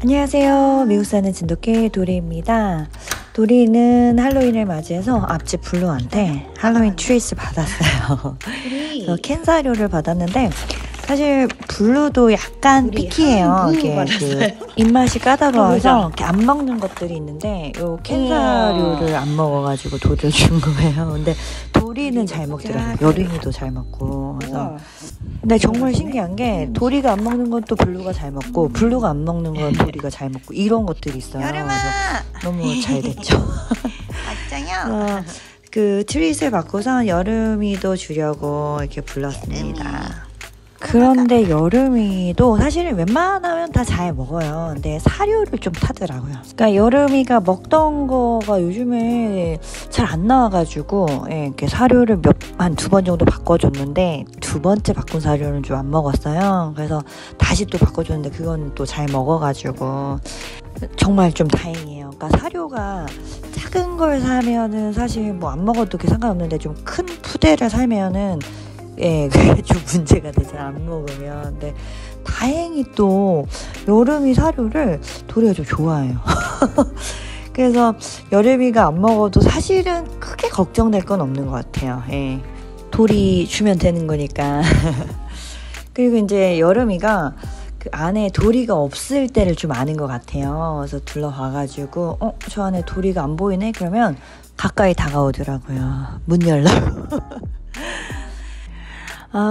안녕하세요. 미국 사는 진돗개 도리입니다. 도리는 할로윈을 맞이해서 앞집 블루한테 할로윈 트리스 받았어요. 그래서 캔 사료를 받았는데 사실 블루도 약간 피키해요. 이게 입맛이 까다로워서 이렇게 안 먹는 것들이 있는데 요 캔 사료를 안 먹어가지고 도리를 준 거예요. 근데 도리는 잘 먹더라고요. 여름이도 잘 먹고. 그래서 근데 정말 신기한 게 도리가 안 먹는 건 또 블루가 잘 먹고 블루가 안 먹는 건 도리가 잘 먹고 이런 것들이 있어요. 여름아! 그래서 너무 잘 됐죠. 맞아요. 그 트릿을 받고서 여름이도 주려고 이렇게 불렀습니다. 그런데 여름이도 사실은 웬만하면 다 잘 먹어요. 근데 사료를 좀 타더라고요. 그러니까 여름이가 먹던 거가 요즘에 잘 안 나와가지고 이렇게 사료를 한 2번 정도 바꿔줬는데 2번째 바꾼 사료는 좀 안 먹었어요. 그래서 다시 또 바꿔줬는데 그건 또 잘 먹어가지고 정말 좀 다행이에요. 그러니까 사료가 작은 걸 사면은 사실 뭐 안 먹어도 그게 상관없는데 좀 큰 푸대를 사면은 그게 좀 문제가 되죠. 안 먹으면. 근데 다행히 또 여름이 사료를 도리가 좀 좋아해요. 그래서 여름이가 안 먹어도 사실은 크게 걱정될 건 없는 것 같아요. 도리 주면 되는 거니까. 그리고 이제 여름이가 그 안에 도리가 없을 때를 좀 아는 것 같아요. 그래서 둘러봐가지고 저 안에 도리가 안 보이네? 그러면 가까이 다가오더라고요. 문 열라고.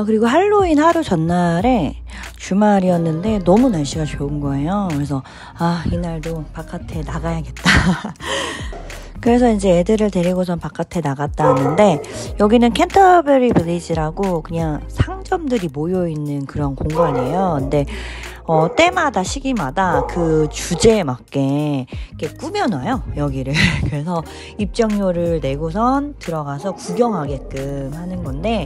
그리고 할로윈 하루 전날에 주말이었는데 너무 날씨가 좋은 거예요. 그래서 이날도 바깥에 나가야겠다. 그래서 이제 애들을 데리고선 바깥에 나갔다 왔는데 여기는 캔터베리 빌리지라고 그냥 상점들이 모여있는 그런 공간이에요. 근데 때마다 시기마다 그 주제에 맞게 이렇게 꾸며놔요, 여기를. 그래서 입장료를 내고선 들어가서 구경하게끔 하는 건데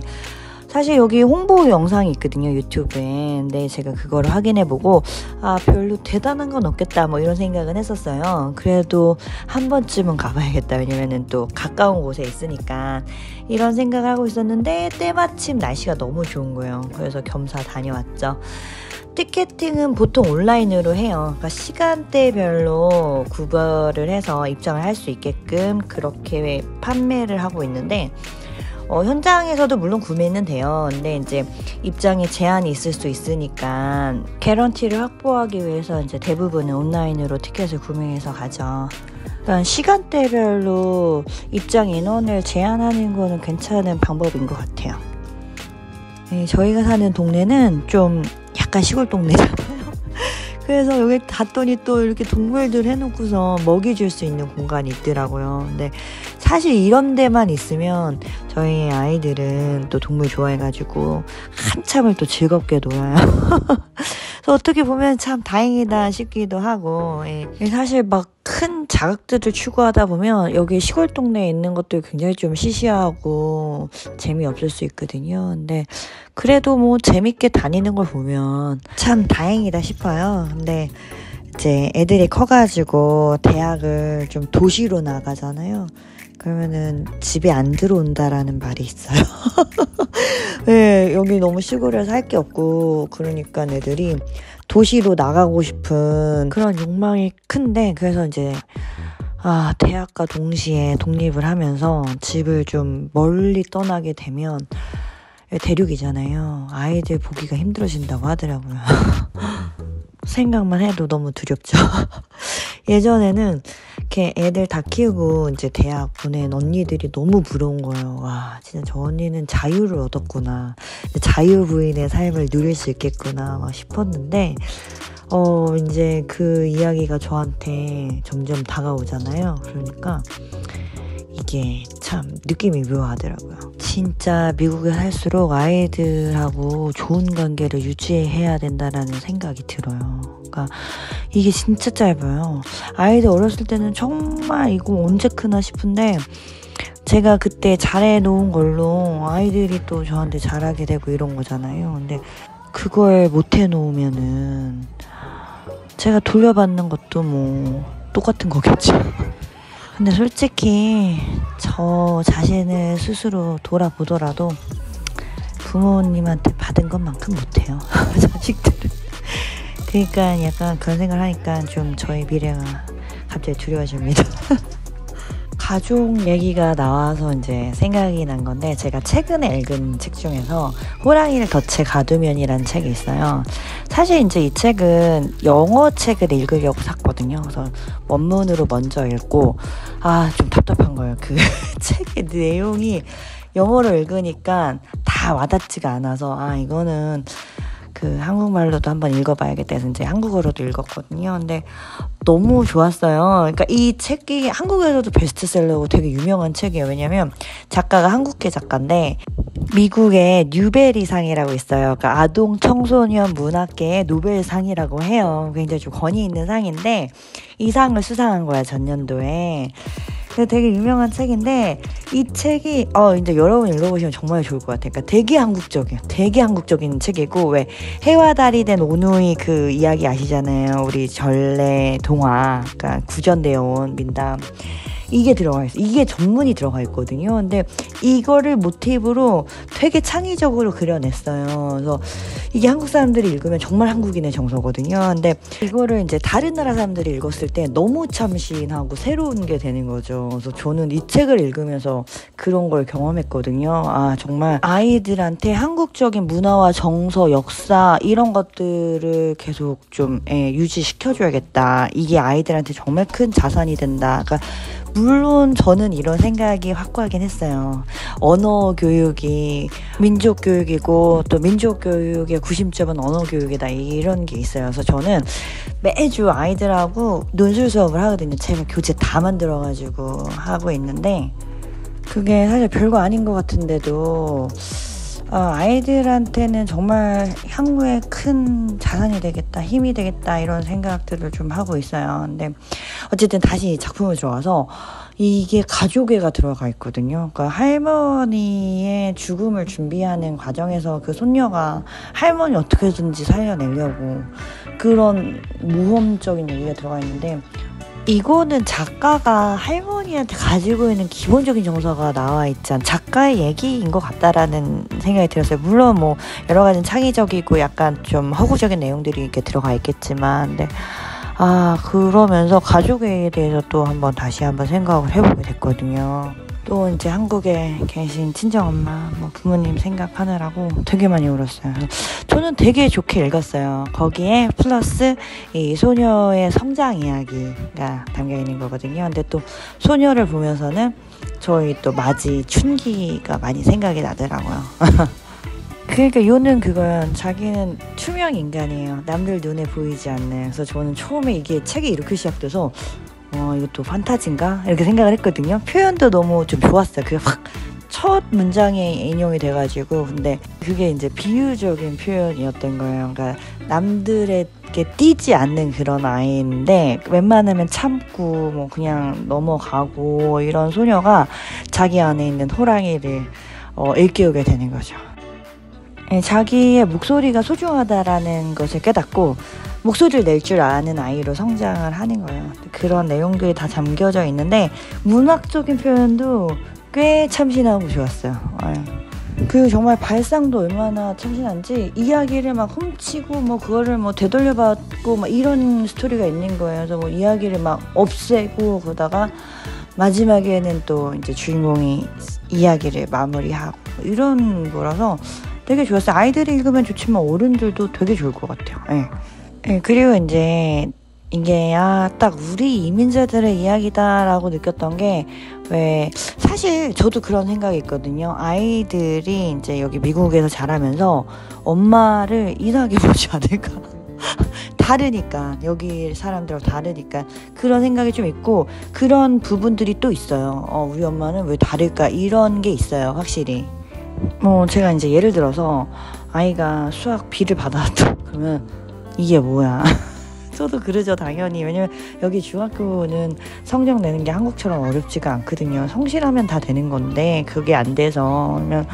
사실 여기 홍보 영상이 있거든요, 유튜브에. 근데 제가 그거를 확인해보고 별로 대단한 건 없겠다 뭐 이런 생각은 했었어요. 그래도 한 번쯤은 가봐야겠다. 왜냐면은 또 가까운 곳에 있으니까 이런 생각을 하고 있었는데 때마침 날씨가 너무 좋은 거예요. 그래서 겸사 다녀왔죠. 티켓팅은 보통 온라인으로 해요. 그러니까 시간대별로 구별을 해서 입장을 할 수 있게끔 그렇게 판매를 하고 있는데 현장에서도 물론 구매는 돼요. 근데 이제 입장에 제한이 있을 수 있으니까 개런티를 확보하기 위해서 이제 대부분은 온라인으로 티켓을 구매해서 가죠. 그러니까 시간대별로 입장 인원을 제한하는 거는 괜찮은 방법인 것 같아요. 저희가 사는 동네는 좀 약간 시골 동네잖아요. 그래서 여기 갔더니 또 이렇게 동물들 해놓고서 먹이 줄 수 있는 공간이 있더라고요. 근데 사실 이런 데만 있으면 저희 아이들은 또 동물 좋아해가지고 한참을 또 즐겁게 놀아요. 그래서 어떻게 보면 참 다행이다 싶기도 하고 사실 막 큰 자극들을 추구하다 보면 여기 시골 동네에 있는 것도 굉장히 좀 시시하고 재미없을 수 있거든요. 근데 그래도 뭐 재밌게 다니는 걸 보면 참 다행이다 싶어요. 근데 이제 애들이 커가지고 대학을 좀 도시로 나가잖아요. 그러면은 집에 안 들어온다라는 말이 있어요. 여기 너무 시골에서 할 게 없고 그러니까 애들이 도시로 나가고 싶은 그런 욕망이 큰데 그래서 이제 대학과 동시에 독립을 하면서 집을 좀 멀리 떠나게 되면 대륙이잖아요. 아이들 보기가 힘들어진다고 하더라고요. 생각만 해도 너무 두렵죠. 예전에는 이렇게 애들 다 키우고 이제 대학 보낸 언니들이 너무 부러운 거예요. 와, 진짜 저 언니는 자유를 얻었구나. 자유부인의 삶을 누릴 수 있겠구나 막 싶었는데 이제 그 이야기가 저한테 점점 다가오잖아요. 그러니까 이게 참 느낌이 묘하더라고요. 진짜 미국에 살수록 아이들하고 좋은 관계를 유지해야 된다라는 생각이 들어요. 그러니까 이게 진짜 짧아요. 아이들 어렸을 때는 정말 이거 언제 크나 싶은데 제가 그때 잘해놓은 걸로 아이들이 또 저한테 잘하게 되고 이런 거잖아요. 근데 그걸 못 해놓으면은 제가 돌려받는 것도 뭐 똑같은 거겠죠. 근데 솔직히 저 자신을 스스로 돌아보더라도 부모님한테 받은 것만큼 못해요. 자식들은 그러니까 약간 그런 생각을 하니까 좀 저희 미래가 갑자기 두려워집니다. 가족 얘기가 나와서 이제 생각이 난 건데, 제가 최근에 읽은 책 중에서 호랑이를 덫에 가두면이라는 책이 있어요. 사실 이제 이 책은 영어 책을 읽으려고 샀거든요. 그래서 원문으로 먼저 읽고 좀 답답한 거예요. 그 책의 내용이 영어로 읽으니까 다 와닿지가 않아서 이거는 그 한국말로도 한번 읽어봐야겠다 해서 이제 한국어로도 읽었거든요. 근데 너무 좋았어요. 그러니까 이 책이 한국에서도 베스트셀러고 되게 유명한 책이에요. 왜냐면 작가가 한국계 작가인데 미국의 뉴베리상이라고 있어요. 그러니까 아동 청소년 문학계의 노벨상이라고 해요. 굉장히 좀 권위 있는 상인데 이 상을 수상한 거야, 전년도에. 되게 유명한 책인데 이 책이 이제 여러분 읽어보시면 정말 좋을 것 같아요. 그러니까 되게 한국적인 책이고, 왜 해와 달이 된 오누이 그 이야기 아시잖아요. 우리 전래 동화, 그러니까 구전되어 온 민담, 이게 들어가 있어요. 이게 전문이 들어가 있거든요. 근데 이거를 모티브로 되게 창의적으로 그려냈어요. 그래서 이게 한국 사람들이 읽으면 정말 한국인의 정서거든요. 근데 이거를 이제 다른 나라 사람들이 읽었을 때 너무 참신하고 새로운 게 되는 거죠. 그래서 저는 이 책을 읽으면서 그런 걸 경험했거든요. 정말 아이들한테 한국적인 문화와 정서, 역사 이런 것들을 계속 좀 유지시켜줘야겠다. 이게 아이들한테 정말 큰 자산이 된다. 그러니까 물론 저는 이런 생각이 확고하긴 했어요. 언어 교육이 민족 교육이고 또 민족 교육의 구심점은 언어 교육이다, 이런 게 있어요. 그래서 저는 매주 아이들하고 논술 수업을 하거든요. 제가 교재 다 만들어가지고 하고 있는데 그게 사실 별거 아닌 것 같은데도 아이들한테는 정말 향후에 큰 자산이 되겠다, 힘이 되겠다, 이런 생각들을 좀 하고 있어요. 근데 어쨌든 다시 작품을 들어와서 이게 가족애가 들어가 있거든요. 그러니까 할머니의 죽음을 준비하는 과정에서 그 손녀가 할머니 어떻게든지 살려내려고 그런 모험적인 얘기가 들어가 있는데, 이거는 작가가 할머니한테 가지고 있는 기본적인 정서가 나와 있지 작가의 얘기인 것 같다라는 생각이 들었어요. 물론 뭐 여러 가지 창의적이고 약간 좀 허구적인 내용들이 이렇게 들어가 있겠지만, 근데 그러면서 가족에 대해서 또 다시 한번 생각을 해보게 됐거든요. 또 이제 한국에 계신 친정엄마, 부모님 생각하느라고 되게 많이 울었어요. 저는 되게 좋게 읽었어요. 거기에 플러스 이 소녀의 성장 이야기가 담겨 있는 거거든요. 근데 또 소녀를 보면서는 저희 또 맞이 춘기가 많이 생각이 나더라고요. 그러니까 요는 그건 자기는 투명 인간이에요. 남들 눈에 보이지 않는. 그래서 저는 처음에 이게 책이 이렇게 시작돼서 이것도 판타지인가? 이렇게 생각을 했거든요. 표현도 너무 좀 좋았어요. 그게 확 첫 문장에 인용이 돼가지고. 근데 그게 이제 비유적인 표현이었던 거예요. 그러니까 남들에게 띄지 않는 그런 아이인데 웬만하면 참고 그냥 넘어가고 이런 소녀가 자기 안에 있는 호랑이를 일깨우게 되는 거죠. 자기의 목소리가 소중하다라는 것을 깨닫고 목소리를 낼 줄 아는 아이로 성장을 하는 거예요. 그런 내용들이 다 잠겨져 있는데 문학적인 표현도 꽤 참신하고 좋았어요. 그 정말 발상도 얼마나 참신한지 이야기를 막 훔치고 그거를 되돌려받고 이런 스토리가 있는 거예요. 그래서 이야기를 막 없애고 그러다가 마지막에는 또 이제 주인공이 이야기를 마무리하고 이런 거라서 되게 좋았어요. 아이들이 읽으면 좋지만 어른들도 되게 좋을 것 같아요. 그리고 이제 이게 딱 우리 이민자들의 이야기다라고 느꼈던 게, 왜 사실 저도 그런 생각이 있거든요. 아이들이 이제 여기 미국에서 자라면서 엄마를 이상하게 보지 않을까. 다르니까, 여기 사람들하고 다르니까 그런 생각이 좀 있고, 그런 부분들이 또 있어요. 우리 엄마는 왜 다를까, 이런 게 있어요, 확실히. 제가 이제 예를 들어서 아이가 수학 B를 받아왔다 그러면 이게 뭐야. 저도 그러죠, 당연히. 왜냐면 여기 중학교는 성적 내는 게 한국처럼 어렵지가 않거든요. 성실하면 다 되는 건데 그게 안 돼서. 그러면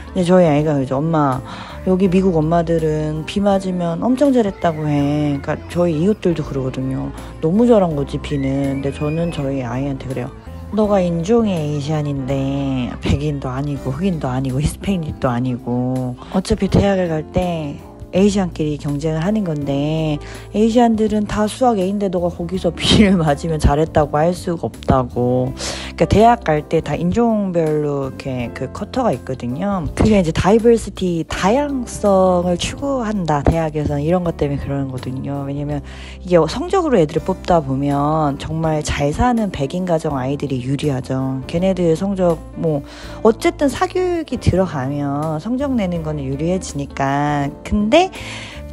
근데 저희 아이가 그러죠. 엄마, 여기 미국 엄마들은 B 맞으면 엄청 잘했다고 해. 그러니까 저희 이웃들도 그러거든요. 너무 잘한 거지 B는. 근데 저는 저희 아이한테 그래요. 너가 인종이 에이시안인데 백인도 아니고 흑인도 아니고 히스패닉도 아니고 어차피 대학을 갈 때 에이시안끼리 경쟁을 하는 건데 에이시안들은 다 수학 A인데 너가 거기서 B를 맞으면 잘했다고 할 수가 없다고. 그러니까 대학 갈 때 다 인종별로 이렇게 그 쿼터가 있거든요. 그게 이제 다이버시티, 다양성을 추구한다 대학에서는. 이런 것 때문에 그러는 거거든요. 왜냐면 이게 성적으로 애들을 뽑다 보면 정말 잘 사는 백인 가정 아이들이 유리하죠. 걔네들 성적 뭐 어쨌든 사교육이 들어가면 성적 내는 거는 유리해지니까. 근데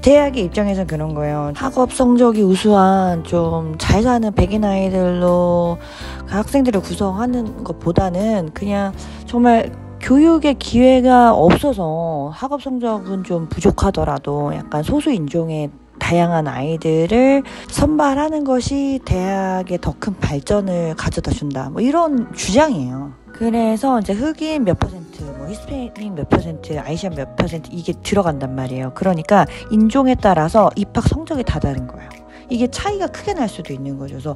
대학의 입장에서는 그런 거예요. 학업 성적이 우수한 좀 잘 사는 백인 아이들로 그 학생들을 구성하는 것보다는 그냥 정말 교육의 기회가 없어서 학업 성적은 좀 부족하더라도 약간 소수 인종의 다양한 아이들을 선발하는 것이 대학에 더 큰 발전을 가져다 준다. 뭐 이런 주장이에요. 그래서 이제 흑인 몇 퍼센트, 뭐 히스패닉 몇 퍼센트, 아시안 몇 퍼센트 이게 들어간단 말이에요. 그러니까 인종에 따라서 입학 성적이 다 다른 거예요. 이게 차이가 크게 날 수도 있는 거죠. 그래서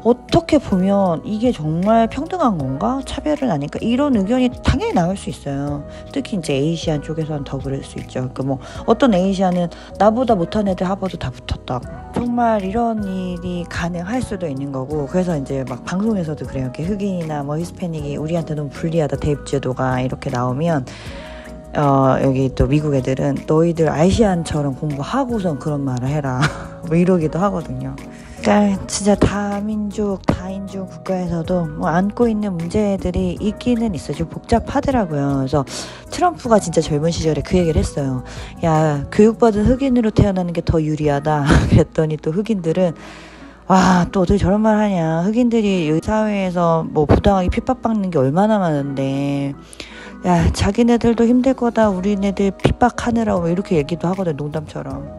어떻게 보면 이게 정말 평등한 건가? 차별은 아닐까? 이런 의견이 당연히 나올 수 있어요. 특히 이제 에이시안 쪽에서는 더 그럴 수 있죠. 그러니까 뭐 어떤 에이시안은 나보다 못한 애들 하버드 다 붙었다고. 정말 이런 일이 가능할 수도 있는 거고. 그래서 이제 막 방송에서도 그래요. 이렇게 흑인이나 뭐 히스패닉이 우리한테 너무 불리하다, 대입 제도가 이렇게 나오면 여기 또 미국 애들은 너희들 아시안처럼 공부하고선 그런 말을 해라 뭐 이러기도 하거든요. 그러니까 진짜 다민족, 다인종 국가에서도 뭐 안고 있는 문제들이 있기는 있어요. 좀 복잡하더라고요. 그래서 트럼프가 진짜 젊은 시절에 그 얘기를 했어요. 야, 교육받은 흑인으로 태어나는 게 더 유리하다. 그랬더니 또 흑인들은 와, 또 어떻게 저런 말 하냐. 흑인들이 여기 사회에서 뭐 부당하게 핍박받는 게 얼마나 많은데 야, 자기네들도 힘들 거다. 우리네들 핍박하느라고 이렇게 얘기도 하거든, 농담처럼.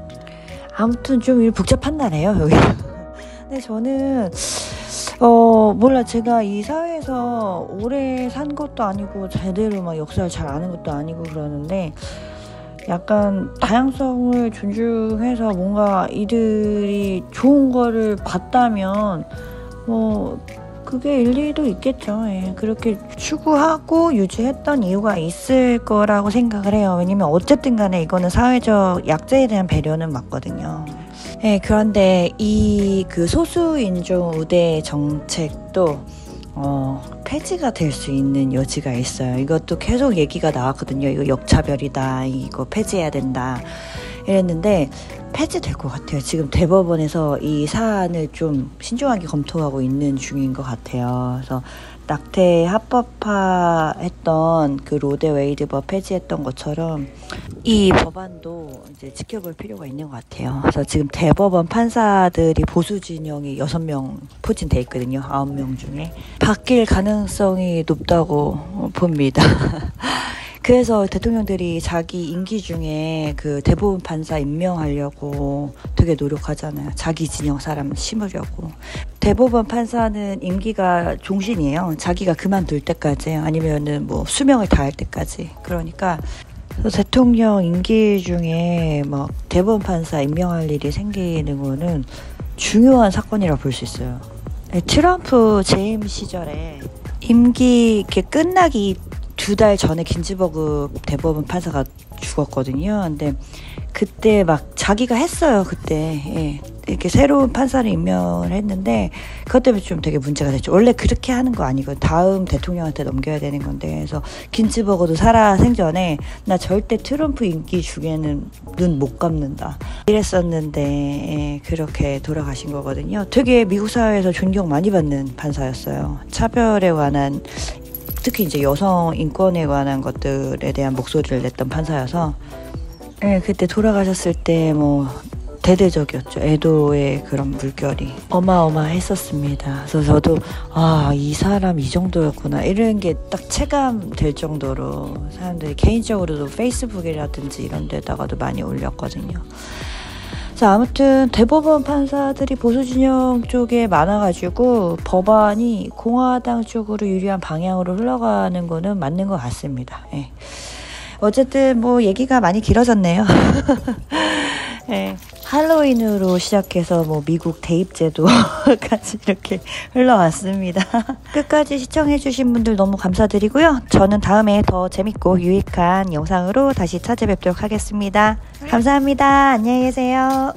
아무튼 좀 복잡한 나라예요, 여기. 근데 저는 몰라. 제가 이 사회에서 오래 산 것도 아니고 제대로 막 역사를 잘 아는 것도 아니고 그러는데 약간 다양성을 존중해서 뭔가 이들이 좋은 거를 봤다면 뭐 그게 일리도 있겠죠. 예. 그렇게 추구하고 유지했던 이유가 있을 거라고 생각을 해요. 왜냐면 어쨌든 간에 이거는 사회적 약자에 대한 배려는 맞거든요. 예, 그런데 이 그 소수인종 우대 정책도 폐지가 될 수 있는 여지가 있어요. 이것도 계속 얘기가 나왔거든요. 이거 역차별이다. 이거 폐지해야 된다. 이랬는데 폐지될 것 같아요. 지금 대법원에서 이 사안을 좀 신중하게 검토하고 있는 중인 것 같아요. 그래서 낙태 합법화했던 그 로데 웨이드법 폐지했던 것처럼 이 법안도 이제 지켜볼 필요가 있는 것 같아요. 그래서 지금 대법원 판사들이 보수 진영이 6명 포진돼 있거든요. 9명 중에 바뀔 가능성이 높다고 봅니다. 그래서 대통령들이 자기 임기 중에 그 대법원 판사 임명하려고 되게 노력하잖아요. 자기 진영 사람 심으려고. 대법원 판사는 임기가 종신이에요. 자기가 그만둘 때까지 아니면은 뭐 수명을 다할 때까지. 그러니까 대통령 임기 중에 막 대법원 판사 임명할 일이 생기는 거는 중요한 사건이라고 볼 수 있어요. 트럼프 재임 시절에 임기 이렇게 끝나기 2달 전에 긴즈버그 대법원 판사가 죽었거든요. 근데 그때 막 자기가 했어요. 그때 예. 이렇게 새로운 판사를 임명을 했는데 그것 때문에 좀 되게 문제가 됐죠. 원래 그렇게 하는 거 아니고 다음 대통령한테 넘겨야 되는 건데 그래서 긴즈버그도 살아 생전에 나 절대 트럼프 임기 중에는 눈 못 감는다 이랬었는데 예, 그렇게 돌아가신 거거든요. 되게 미국 사회에서 존경 많이 받는 판사였어요. 차별에 관한 특히 이제 여성 인권에 관한 것들에 대한 목소리를 냈던 판사여서 네, 그때 돌아가셨을 때 뭐 대대적이었죠. 애도의 그런 물결이 어마어마했었습니다. 그래서 저도 이 사람 이 정도였구나 이런 게 딱 체감될 정도로 사람들이 개인적으로도 페이스북이라든지 이런 데다가도 많이 올렸거든요. 자, 아무튼 대법원 판사들이 보수 진영 쪽에 많아가지고 법안이 공화당 쪽으로 유리한 방향으로 흘러가는 거는 맞는 것 같습니다. 예. 어쨌든 뭐 얘기가 많이 길어졌네요. 네, 할로윈으로 시작해서 뭐 미국 대입제도까지 이렇게 흘러왔습니다. 끝까지 시청해주신 분들 너무 감사드리고요. 저는 다음에 더 재밌고 유익한 영상으로 다시 찾아뵙도록 하겠습니다. 감사합니다. 안녕히 계세요.